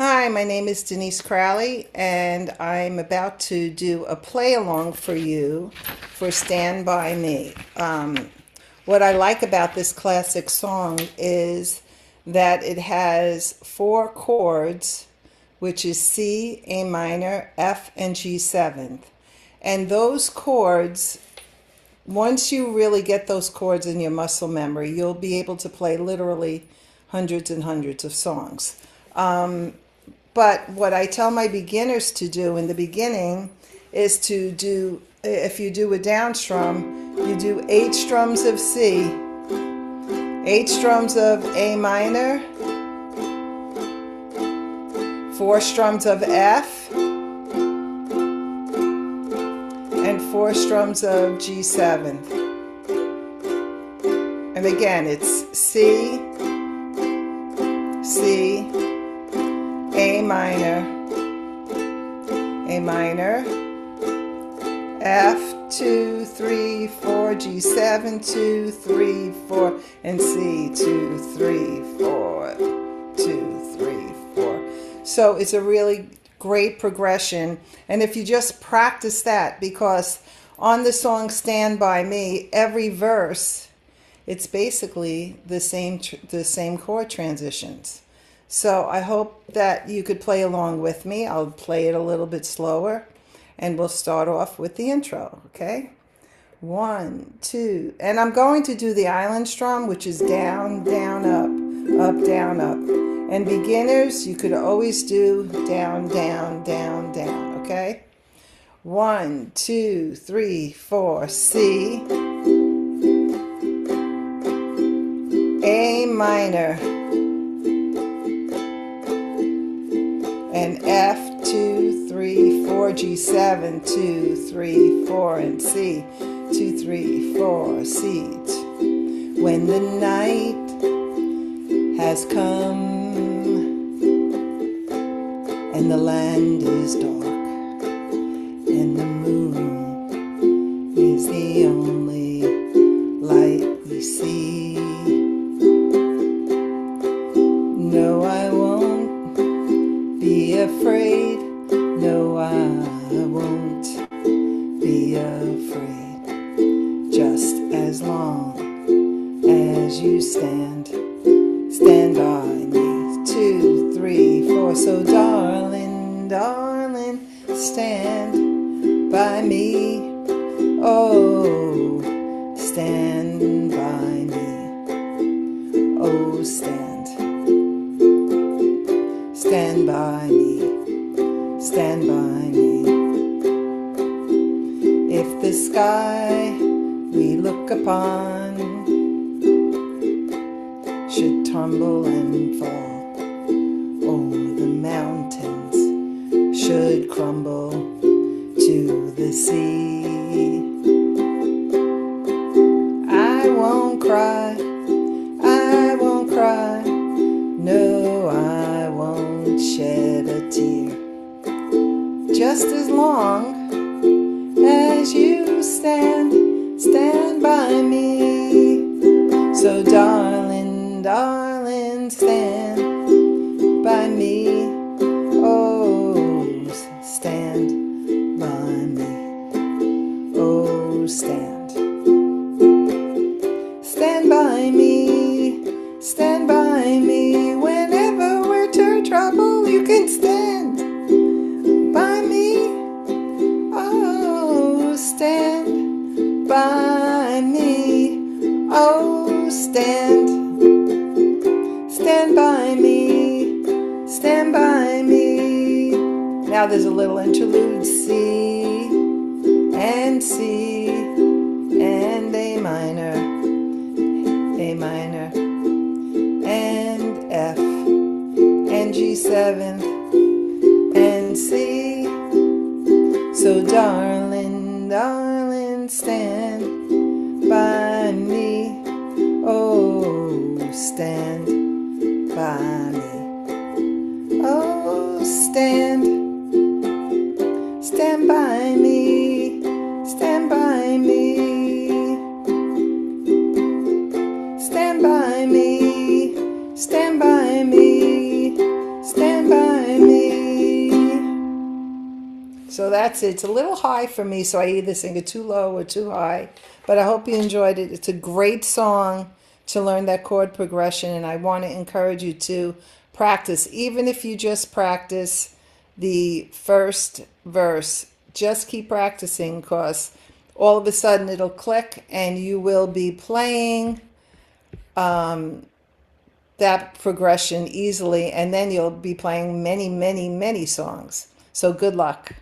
Hi, my name is Denise Crowley, and I'm about to do a play along for you for Stand By Me. What I like about this classic song is that it has four chords, which is C, A minor, F, and G7. And those chords, once you really get those chords in your muscle memory, you'll be able to play literally hundreds and hundreds of songs. But what I tell my beginners to do in the beginning is to do, if you do a down strum, you do 8 strums of C, 8 strums of A minor, 4 strums of F, and 4 strums of G7. And again, it's C, C, A minor, F, 2, 3, 4, G7, 2, 3, 4, and C, 2, 3, 4, 2, 3, 4. So it's a really great progression. And if you just practice that, because on the song Stand By Me, every verse, it's basically the same chord transitions. So I hope that you could play along with me. I'll play it a little bit slower, and we'll start off with the intro, okay? 1, 2, and I'm going to do the island strum, which is down, down, up, up, down, up. And beginners, you could always do down, down, down, down, okay? 1, 2, 3, 4, C, A minor, and F, 2, 3, 4, G7, 2, 3, 4, and C, 2, 3, 4, C. When the night has come and the land is dark and the moon is the only light we see, no, I won't be afraid. No, I won't be afraid. Just as long as you stand by me. 2, 3, 4. So darling, darling, stand by me. Oh, stand by me. Oh, stand by me. Stand by me. If the sky we look upon should tumble and fall, or the mountains should crumble to the sea, I won't cry, I won't cry, no, I won't shed a tear. Just as long as you stand by me. So darling, darling, stand by me. Oh, stand by me. Oh, stand by me. Stand by me. Whenever we're in trouble, you can stand by me. Oh, stand by me. Oh, stand by me. Stand by me. Now there's a little interlude. C and C and A minor, and F and G7 and C. So darling, darling, stand by me. Oh, stand by me. Oh, stand by me. Stand by me. Stand by me. Stand by me. Stand by So that's it. It's a little high for me, so I either sing it too low or too high. But I hope you enjoyed it. It's a great song to learn that chord progression, and I want to encourage you to practice. Even if you just practice the first verse, just keep practicing, because all of a sudden it'll click and you will be playing that progression easily, and then you'll be playing many, many, many songs. So good luck.